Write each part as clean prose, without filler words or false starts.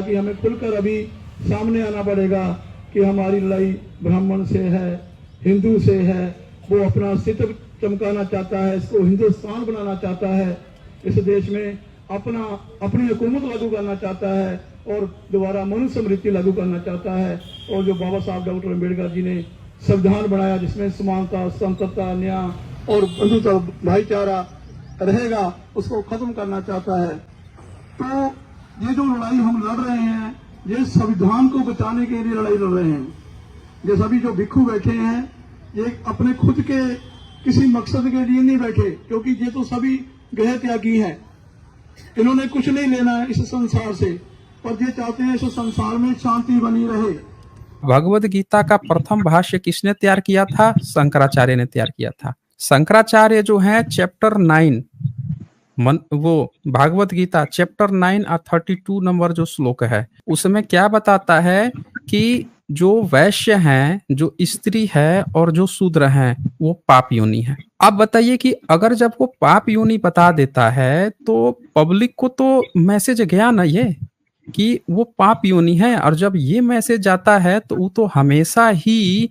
कि हमें खुलकर अभी सामने आना पड़ेगा कि हमारी लड़ाई ब्राह्मण से है, हिंदू से है। वो अपना अस्तित्व चमकाना चाहता है, इसको हिंदुस्तान बनाना चाहता है, इस देश में अपनी हुकूमत लागू करना चाहता है और दोबारा मनुस्मृति लागू करना चाहता है। और जो बाबा साहब डॉक्टर अम्बेडकर जी ने संविधान बनाया जिसमें समानता, स्वतंत्रता, न्याय और बंधुता भाईचारा रहेगा, उसको खत्म करना चाहता है। तो ये जो लड़ाई हम लड़ रहे हैं, ये संविधान को बचाने के लिए लड़ाई लड़ रहे हैं। ये सभी जो भिक्षु बैठे हैं, ये अपने खुद के किसी मकसद के लिए नहीं बैठे, क्योंकि ये तो सभी गृह त्यागी हैं। इन्होंने कुछ नहीं लेना है इस संसार से, पर ये चाहते हैं इस संसार में शांति बनी रहे। भगवद गीता का प्रथम भाष्य किसने तैयार किया था? शंकराचार्य ने तैयार किया था। शंकराचार्य जो है चैप्टर 9 वो भागवत गीता चैप्टर 9 और 32 नंबर जो श्लोक है, उसमें क्या बताता है कि जो वैश्य हैं, जो स्त्री है और जो शूद्र हैं, वो पाप योनि है। अब बताइए कि अगर जब वो पाप योनि बता देता है तो पब्लिक को तो मैसेज गया ना ये कि वो पाप योनि है। और जब ये मैसेज जाता है तो वो तो हमेशा ही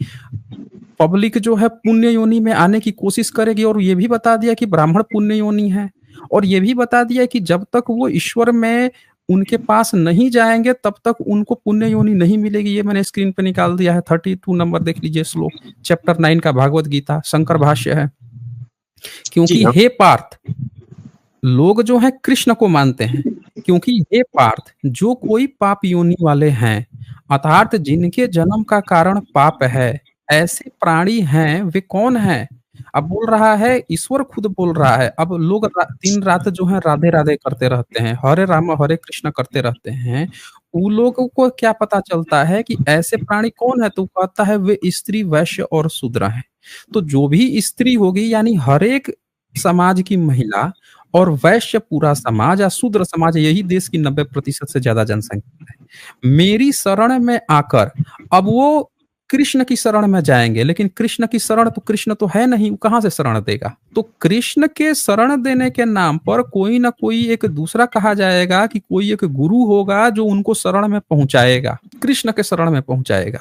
पब्लिक जो है पुण्य योनि में आने की कोशिश करेगी। और ये भी बता दिया कि ब्राह्मण पुण्य योनि है, और ये भी बता दिया कि जब तक वो ईश्वर में उनके पास नहीं जाएंगे तब तक उनको पुण्य योनि नहीं मिलेगी। ये मैंने स्क्रीन पे निकाल दिया है, 32 नंबर देख लीजिए श्लोक, चैप्टर 9 का भागवत गीता, शंकर भाष्य है। क्योंकि हे पार्थ, लोग जो है कृष्ण को मानते हैं, क्योंकि हे पार्थ, जो कोई पाप योनि वाले हैं अर्थात जिनके जन्म का कारण पाप है, ऐसे प्राणी हैं, वे कौन हैं? अब बोल रहा है, ईश्वर खुद बोल रहा है। अब लोग दिन रात जो है राधे राधे करते रहते हैं, हरे राम हरे कृष्ण करते रहते हैं। उन लोगों को क्या पता चलता है कि ऐसे प्राणी कौन है? तो कहता है वे स्त्री, वैश्य और शूद्र हैं। तो जो भी स्त्री होगी यानी हरेक समाज की महिला, और वैश्य पूरा समाज या शूद्र समाज, यही देश की 90% से ज्यादा जनसंख्या है, मेरी शरण में आकर अब वो कृष्ण की शरण में जाएंगे। लेकिन कृष्ण की शरण तो कृष्ण तो है नहीं, वो कहां से शरण देगा? तो कृष्ण के शरण देने के नाम पर कोई ना कोई एक दूसरा कहा जाएगा कि कोई एक गुरु होगा जो उनको शरण में पहुंचाएगा, कृष्ण के शरण में पहुंचाएगा।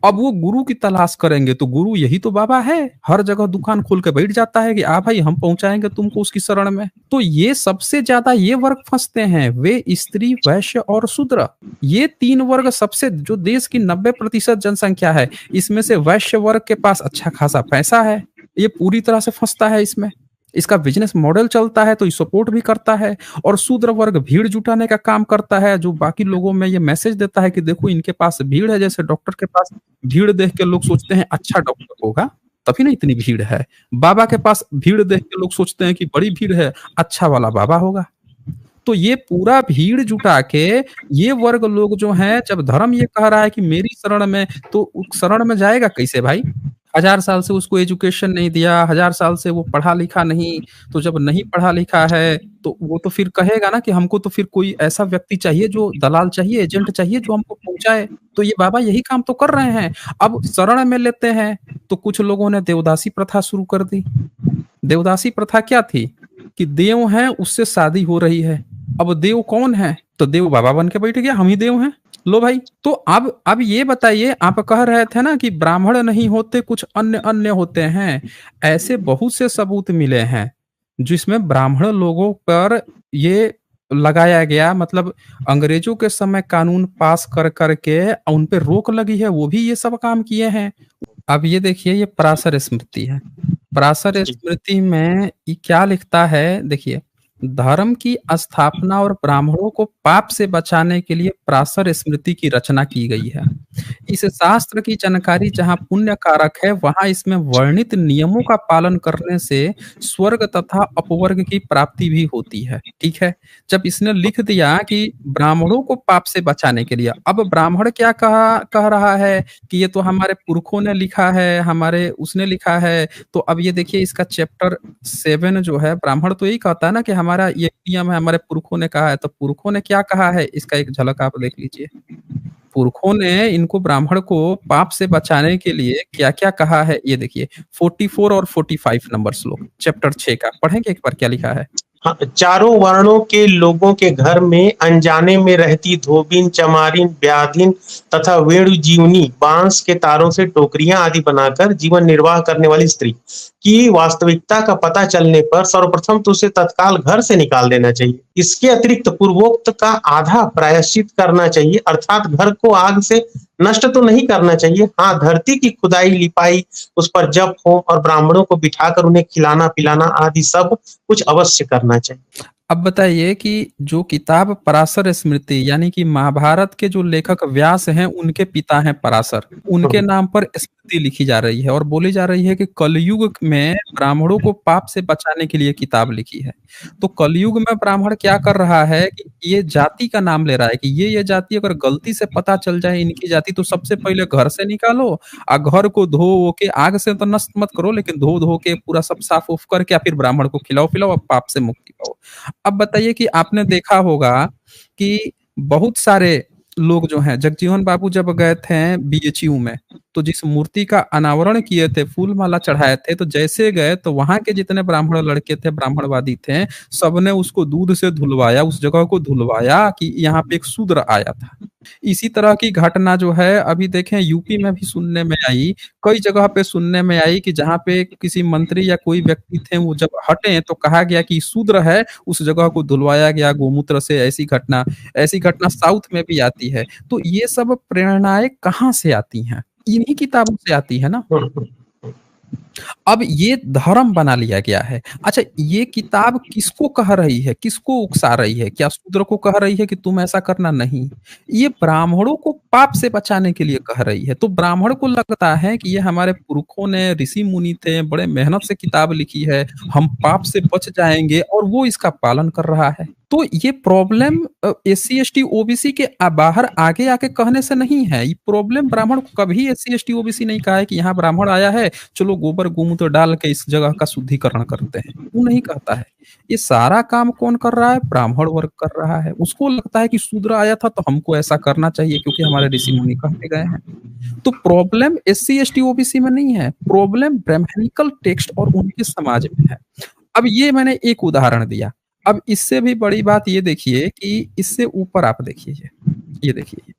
अब वो गुरु की तलाश करेंगे तो गुरु यही तो बाबा है, हर जगह दुकान खोल के बैठ जाता है कि आ भाई हम पहुंचाएंगे तुमको उसकी शरण में। तो ये सबसे ज्यादा ये वर्ग फंसते हैं, वे स्त्री, वैश्य और शूद्र। ये 3 वर्ग सबसे, जो देश की 90% जनसंख्या है, इसमें से वैश्य वर्ग के पास अच्छा खासा पैसा है, ये पूरी तरह से फंसता है इसमें, इसका बिजनेस मॉडल चलता है तो ये सपोर्ट भी करता है। और शूद्र वर्ग भीड़ जुटाने का काम करता है, जो बाकी लोगों में ये मैसेज देता है कि देखो इनके पास भीड़ है। जैसे डॉक्टर के पास भीड़ देख के लोग सोचते हैं अच्छा डॉक्टर होगा, तभी ना इतनी भीड़ है। बाबा के पास भीड़ देख के लोग सोचते हैं कि बड़ी भीड़ है, अच्छा वाला बाबा होगा। तो ये पूरा भीड़ जुटा के ये वर्ग लोग जो हैं, जब धर्म ये कह रहा है कि मेरी शरण में, तो उस शरण में जाएगा कैसे भाई? 1000 साल से उसको एजुकेशन नहीं दिया, 1000 साल से वो पढ़ा लिखा नहीं। तो जब नहीं पढ़ा लिखा है तो वो तो फिर कहेगा ना कि हमको तो फिर कोई ऐसा व्यक्ति चाहिए, जो दलाल चाहिए, एजेंट चाहिए, जो हमको पहुंचाए। तो ये बाबा यही काम तो कर रहे हैं। अब शरण में लेते हैं तो कुछ लोगों ने देवदासी प्रथा शुरू कर दी। देवदासी प्रथा क्या थी कि देव है उससे शादी हो रही है। अब देव कौन है? तो देव बाबा बन के बैठ गया, हम ही देव हैं, लो भाई। तो अब ये बताइए, आप कह रहे थे ना कि ब्राह्मण नहीं होते, कुछ अन्य अन्य होते हैं। ऐसे बहुत से सबूत मिले हैं जिसमें ब्राह्मण लोगों पर ये लगाया गया, मतलब अंग्रेजों के समय कानून पास कर करके उन पे रोक लगी है, वो भी ये सब काम किए हैं। अब ये देखिए, ये पराशर स्मृति है। पराशर स्मृति में ये क्या लिखता है, देखिए, धर्म की स्थापना और ब्राह्मणों को पाप से बचाने के लिए पराशर स्मृति की रचना की गई है। इस शास्त्र की जानकारी जहाँ पुण्य कारक है, वहां इसमें वर्णित नियमों का पालन करने से स्वर्ग तथा अपवर्ग की प्राप्ति भी होती है। ठीक है, जब इसने लिख दिया कि ब्राह्मणों को पाप से बचाने के लिए, अब ब्राह्मण क्या कह रहा है कि ये तो हमारे पुरखों ने लिखा है, हमारे उसने लिखा है। तो अब ये देखिए, इसका चैप्टर 7 जो है, ब्राह्मण तो यही कहता है ना कि हमारा ये नियम है, हमारे पुरखों ने कहा है। तो पुरखों ने क्या कहा है, इसका एक झलक आप देख लीजिए। पुरखों ने इनको, ब्राह्मण को पाप से बचाने के लिए क्या क्या कहा है, ये देखिए 44 और 45 नंबर श्लोक चैप्टर 6 का। पढ़ेंगे एक बार क्या लिखा है? हाँ, चारों वर्णों के लोगों के घर में अनजाने में रहती धोबिन, चमारिन, ब्याधिन तथा वेणुजीवनी बांस के तारों से टोकरियां आदि बनाकर जीवन निर्वाह करने वाली स्त्री की वास्तविकता का पता चलने पर सर्वप्रथम तो उसे तत्काल घर से निकाल देना चाहिए। इसके अतिरिक्त पूर्वोक्त का आधा प्रायश्चित करना चाहिए, अर्थात घर को आग से नष्ट तो नहीं करना चाहिए। हाँ, धरती की खुदाई, लिपाई, उस पर जप होम और ब्राह्मणों को बिठाकर उन्हें खिलाना पिलाना आदि सब कुछ अवश्य करना चाहिए। अब बताइए कि जो किताब पराशर स्मृति यानी कि महाभारत के जो लेखक व्यास हैं उनके पिता हैं पराशर, उनके नाम पर स्मृति लिखी जा रही है और बोली जा रही है कि कलयुग में ब्राह्मणों को पाप से बचाने के लिए किताब लिखी है। तो कलयुग में ब्राह्मण क्या कर रहा है कि ये जाति का नाम ले रहा है कि ये जाति अगर गलती से पता चल जाए इनकी जाति, तो सबसे पहले घर से निकालो और घर को धो वो के, आग से तो नष्ट मत करो लेकिन धो धो के पूरा सब साफ उफ करके फिर ब्राह्मण को खिलाओ पिलाओ, अब पाप से मुक्ति पाओ। अब बताइए कि आपने देखा होगा कि बहुत सारे लोग जो हैं, जगजीवन बाबू जब गए थे बीएचयू में, तो जिस मूर्ति का अनावरण किए थे, फूल माला चढ़ाए थे, तो जैसे गए तो वहां के जितने ब्राह्मण लड़के थे, ब्राह्मणवादी थे, सबने उसको दूध से धुलवाया, उस जगह को धुलवाया कि यहाँ पे एक शूद्र आया था। इसी तरह की घटना जो है अभी देखें यूपी में भी सुनने में आई, कई जगह पे सुनने में आई कि जहाँ पे किसी मंत्री या कोई व्यक्ति थे वो जब हटे तो कहा गया कि शूद्र है, उस जगह को धुलवाया गया गोमूत्र से। ऐसी घटना साउथ में भी आती है। तो ये सब प्रेरणाएं कहाँ से आती हैं? इन्हीं किताबों से आती है ना। अब ये धर्म बना लिया गया है। अच्छा, ये किताब किसको कह रही है, किसको उकसा रही है? क्या शूद्र को कह रही है कि तुम ऐसा करना? नहीं, ये ब्राह्मणों को पाप से बचाने के लिए कह रही है। तो ब्राह्मण को लगता है कि ये हमारे पुरखों ने, ऋषि मुनि थे, बड़े मेहनत से किताब लिखी है, हम पाप से बच जाएंगे, और वो इसका पालन कर रहा है। तो ये प्रॉब्लम एससी एसटी ओबीसी के बाहर आगे आके कहने से नहीं है। ये प्रॉब्लम ब्राह्मण को कभी एससी एसटी ओबीसी नहीं कहा है कि यहाँ ब्राह्मण आया है, चलो गोबर गोमूत्र डाल के इस जगह का शुद्धिकरण करते हैं, वो नहीं कहता है। ये सारा काम कौन कर रहा है? ब्राह्मण वर्ग कर रहा है। उसको लगता है कि शूद्र आया था तो हमको ऐसा करना चाहिए क्योंकि हमारे ऋषि मुनि कहते गए हैं। तो प्रॉब्लम एससी एसटी ओबीसी में नहीं है, प्रॉब्लम ब्राह्मणिकल टेक्स्ट और उनके समाज में है। अब ये मैंने एक उदाहरण दिया। अब इससे भी बड़ी बात ये देखिए कि इससे ऊपर आप देखिए, ये देखिए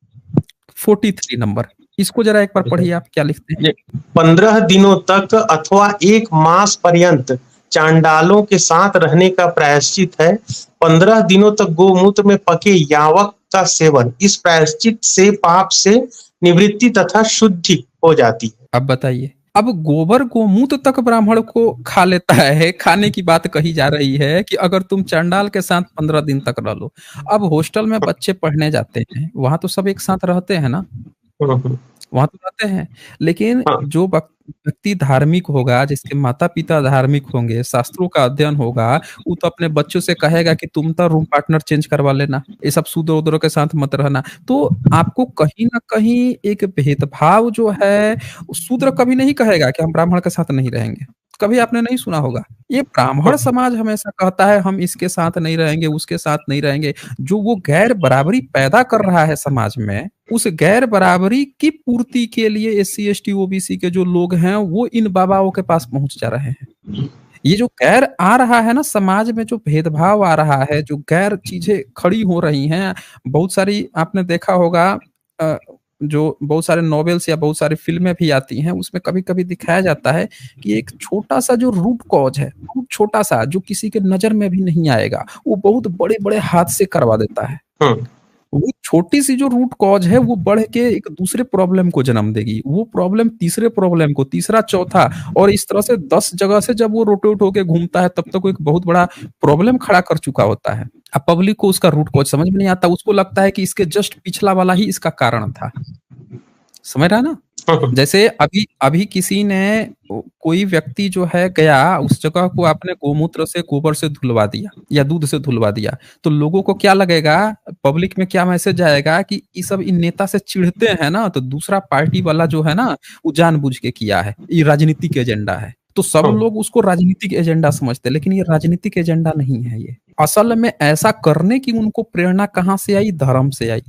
43 नंबर, इसको जरा एक बार पढ़िए, आप क्या लिखते हैं? 15 दिनों तक अथवा 1 मास पर्यंत चांडालों के साथ रहने का प्रायश्चित है। 15 दिनों तक गोमूत्र में पके यावक का सेवन, इस प्रायश्चित से पाप से निवृत्ति तथा शुद्धि हो जाती है। अब बताइए, अब गोबर गोमूत्र तक ब्राह्मण को खा लेता है, खाने की बात कही जा रही है कि अगर तुम चंडाल के साथ 15 दिन तक रह लो। अब हॉस्टल में बच्चे पढ़ने जाते हैं, वहां तो सब एक साथ रहते हैं ना, वहां तो रहते हैं, लेकिन जो व्यक्ति धार्मिक होगा, जिसके माता पिता धार्मिक होंगे, शास्त्रों का अध्ययन होगा, वो तो अपने बच्चों से कहेगा कि तुम तो रूम पार्टनर चेंज करवा लेना, ये सब शूद्र उद्रों के साथ मत रहना। तो आपको कहीं ना कहीं एक भेदभाव जो है, शूद्र कभी नहीं कहेगा कि हम ब्राह्मण के साथ नहीं रहेंगे, कभी आपने नहीं सुना होगा। ये ब्राह्मण समाज हमेशा कहता है हम इसके साथ नहीं रहेंगे, उसके साथ नहीं रहेंगे। जो वो गैर बराबरी पैदा कर रहा है समाज में, उस गैर बराबरी की पूर्ति के लिए एससी एसटी ओबीसी के जो लोग हैं वो इन बाबाओं के पास पहुंच जा रहे हैं। ये जो गैर आ रहा है ना समाज में, जो भेदभाव आ रहा है, जो गैर चीजें खड़ी हो रही हैं, बहुत सारी आपने देखा होगा, जो बहुत सारे नॉवेल्स या बहुत सारी फिल्में भी आती हैं, उसमें कभी कभी दिखाया जाता है कि एक छोटा सा जो रूट कॉज है, बहुत छोटा सा, जो किसी के नजर में भी नहीं आएगा, वो बहुत बड़े बड़े हाथ से करवा देता है। वो छोटी सी जो रूट कॉज है वो बढ़ के एक दूसरे प्रॉब्लम को जन्म देगी, वो प्रॉब्लम तीसरे प्रॉब्लम को, तीसरा चौथा, और इस तरह से 10 जगह से जब वो रोटेट होके घूमता है तब तक वो एक बहुत बड़ा प्रॉब्लम खड़ा कर चुका होता है। अब पब्लिक को उसका रूट कॉज समझ में नहीं आता, उसको लगता है कि इसके जस्ट पिछला वाला ही इसका कारण था। समझ रहा ना? जैसे अभी किसी ने, कोई व्यक्ति जो है गया, उस जगह को आपने गोमूत्र से, गोबर से धुलवा दिया या दूध से धुलवा दिया, तो लोगों को क्या लगेगा, पब्लिक में क्या मैसेज आएगा कि ये सब इन नेता से चिढ़ते हैं ना, तो दूसरा पार्टी वाला जो है ना वो जानबूझ के किया है, ये राजनीतिक एजेंडा है। तो सब लोग उसको राजनीतिक एजेंडा समझते हैं, लेकिन ये राजनीतिक एजेंडा नहीं है। ये असल में ऐसा करने की उनको प्रेरणा कहाँ से आई? धर्म से आई।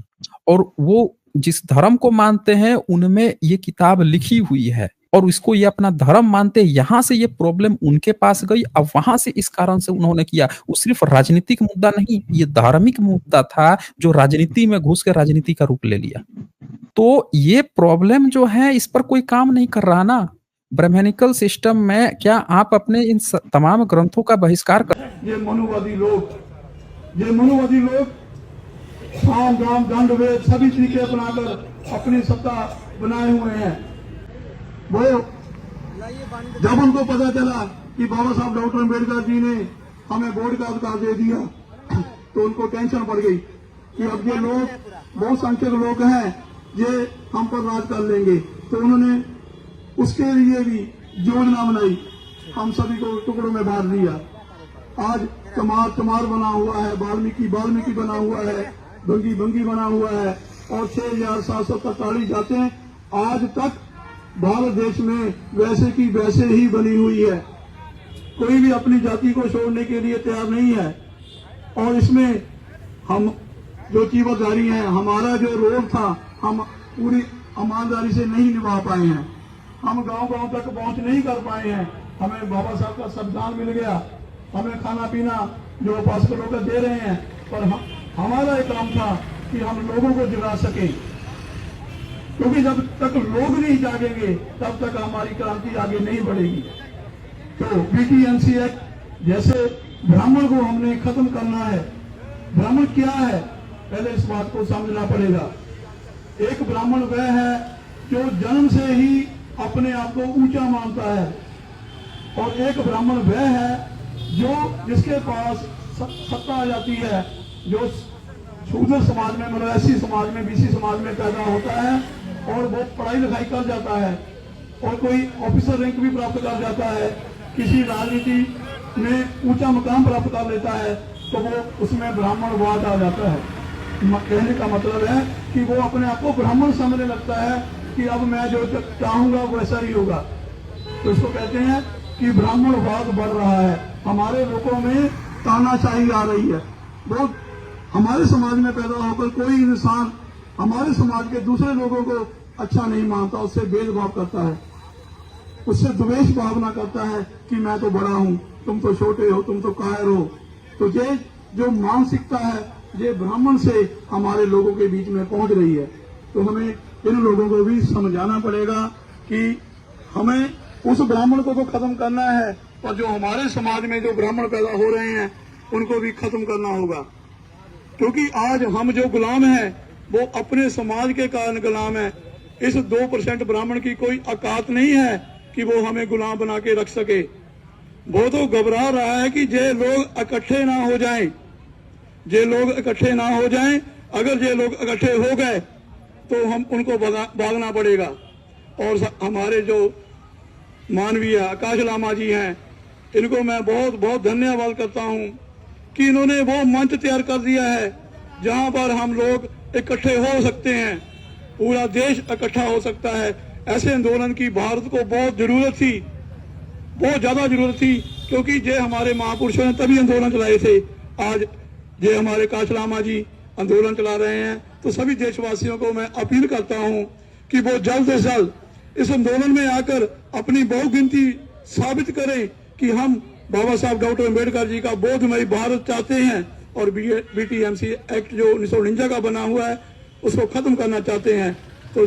और वो जिस धर्म को मानते हैं उनमें ये किताब लिखी हुई है, और इसको ये अपना धर्म मानते, यहाँ से ये प्रॉब्लम उनके पास गई, अब वहां से इस कारण से उन्होंने किया। वो सिर्फ राजनीतिक मुद्दा नहीं, ये धार्मिक मुद्दा था जो राजनीति में घुस के राजनीति का रूप ले लिया। तो ये प्रॉब्लम जो है इस पर कोई काम नहीं कर रहा ना ब्राह्मणिकल सिस्टम में। क्या आप अपने इन तमाम ग्रंथों का बहिष्कार कर ये मनुवादी लोग साम दाम दंड वेद सभी तरीके अपनाकर अपनी सत्ता बनाए हुए हैं। वो जब उनको पता चला कि बाबा साहब डॉक्टर अम्बेडकर जी ने हमें वोट का अधिकार दे दिया तो उनको टेंशन पड़ गई कि अब ये लोग बहुत संख्यक लोग हैं, ये हम पर राज कर लेंगे। तो उन्होंने उसके लिए भी योजना बनाई, हम सभी को टुकड़ों में बांट दिया। आज चमार बना हुआ है, वाल्मीकि बना हुआ है, बंगी बना हुआ है और 6,743 जातें आज तक भारत देश में वैसे की वैसे ही बनी हुई है। कोई भी अपनी जाति को छोड़ने के लिए तैयार नहीं है। और इसमें हम जो चीवरधारी हैं, हमारा जो रोल था हम पूरी ईमानदारी से नहीं निभा पाए हैं। हम गांव तक पहुंच नहीं कर पाए हैं। हमें बाबा साहब का संविधान मिल गया, हमें खाना पीना जो उपासक लोग दे रहे हैं, पर हमारा एक काम था कि हम लोगों को जगा सकें, क्योंकि जब तक लोग नहीं जागेंगे तब तक हमारी क्रांति आगे नहीं बढ़ेगी। तो बीटीएमसी एक्ट जैसे ब्राह्मण को हमने खत्म करना है। ब्राह्मण क्या है, पहले इस बात को समझना पड़ेगा। एक ब्राह्मण वह है जो जन्म से ही अपने आप को ऊंचा मानता है, और एक ब्राह्मण वह है जिसके पास सत्ता आ जाती है, जो शूद्र समाज में, मरासी समाज में, बीसी समाज में पैदा होता है और वो पढ़ाई लिखाई कर जाता है और कोई ऑफिसर रैंक भी प्राप्त कर जाता है, किसी राजनीति में ऊंचा मुकाम प्राप्त कर लेता है, तो वो उसमें ब्राह्मणवाद आ जाता है। कहने का मतलब है कि वो अपने आप को ब्राह्मण समझने लगता है कि अब मैं जो चाहूंगा वैसा ही होगा। तो इसको कहते हैं कि ब्राह्मणवाद बढ़ रहा है। हमारे लोगों में तानाशाही आ रही है। बहुत हमारे समाज में पैदा होकर कोई इंसान हमारे समाज के दूसरे लोगों को अच्छा नहीं मानता, उससे भेदभाव करता है, उससे द्वेष भावना करता है कि मैं तो बड़ा हूं, तुम तो छोटे हो, तुम तो कायर हो। तो ये जो मानसिकता है ये ब्राह्मण से हमारे लोगों के बीच में पहुंच रही है। तो हमें इन लोगों को भी समझाना पड़ेगा कि हमें उस ब्राह्मण को तो खत्म करना है, और जो हमारे समाज में जो ब्राह्मण पैदा हो रहे हैं उनको भी खत्म करना होगा। क्योंकि आज हम जो गुलाम हैं वो अपने समाज के कारण गुलाम है। इस 2% ब्राह्मण की कोई औकात नहीं है कि वो हमें गुलाम बना के रख सके। वो तो घबरा रहा है कि ये लोग इकट्ठे ना हो जाएं, ये लोग इकट्ठे ना हो जाएं। अगर ये लोग इकट्ठे हो गए तो हम उनको भागना पड़ेगा। और हमारे जो मानवीय आकाश लामा जी हैं, इनको मैं बहुत बहुत धन्यवाद करता हूं कि इन्होंने वो मंच तैयार कर दिया है जहां पर हम लोग इकट्ठे हो सकते हैं, पूरा देश इकट्ठा हो सकता है। ऐसे आंदोलन की भारत को बहुत जरूरत थी, बहुत ज्यादा जरूरत थी, क्योंकि ये हमारे महापुरुषों ने तभी आंदोलन चलाए थे। आज ये हमारे काश लामा जी आंदोलन चला रहे हैं। तो सभी देशवासियों को मैं अपील करता हूं कि वो जल्द से जल्द इस आंदोलन में आकर अपनी बहुगिनती साबित करें कि हम बाबा साहब डॉक्टर अम्बेडकर जी का बोधमयी भारत चाहते हैं, और बीटीएमसी एक्ट जो 1949 का बना हुआ है उसको खत्म करना चाहते हैं। तो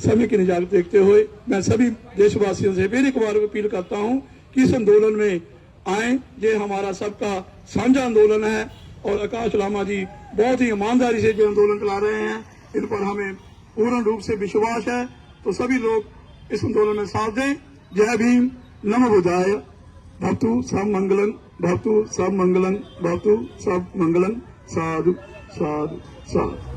समय की निजात देखते हुए मैं सभी देशवासियों से फिर एक बार अपील करता हूं कि इस आंदोलन में आए। ये हमारा सबका साझा आंदोलन है, और आकाश लामा जी बहुत ही ईमानदारी से जो आंदोलन चला रहे हैं, इन पर हमें पूर्ण रूप से विश्वास है। तो सभी लोग इस आंदोलन में साथ दें। जय भीम, नमो बुद्धाय, भवतु सब मंगलम, भवतु सब मंगलम, भवतु सब मंगलम। साधु साधु साधु।